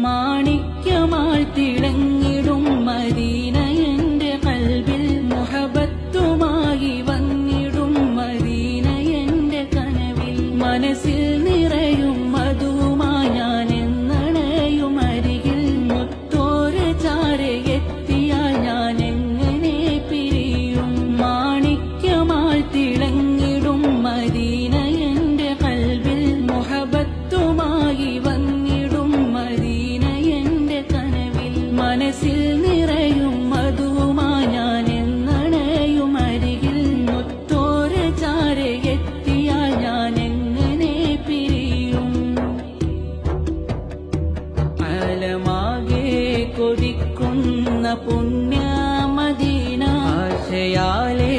മാണിക്യമാൾ തിളങ്ങിടും Medina എന്റെ ഖൽബിൽ മുഹബത്തുമായി വന്നിടും Medina എന്റെ കനവിൽ മനസ്സിൽ നിറയും മധുമായി ഞാൻ എന്നണയും അരികിൽ മുത്തോര ചാരെ എത്തിയാൽ ഞാൻ എങ്ങനെ പിരിയും മാണിക്യമാൾ തിളങ്ങിടും മദീന എന്റെ ഖൽബിൽ മുഹബത്തുമായി വന്നിടും മദീന എന്റെ കനവിൽ മനസ്സിൽ നിറയും മധുമായി ഞാൻ എന്നണയും അരികിൽ മുത്തോര ചാരെ എത്തിയാൽ ഞാൻ എങ്ങനെ പിരിയും അലമാകെ കൊതിക്കുന്ന പുണ്യ മദീന ആശയാലേ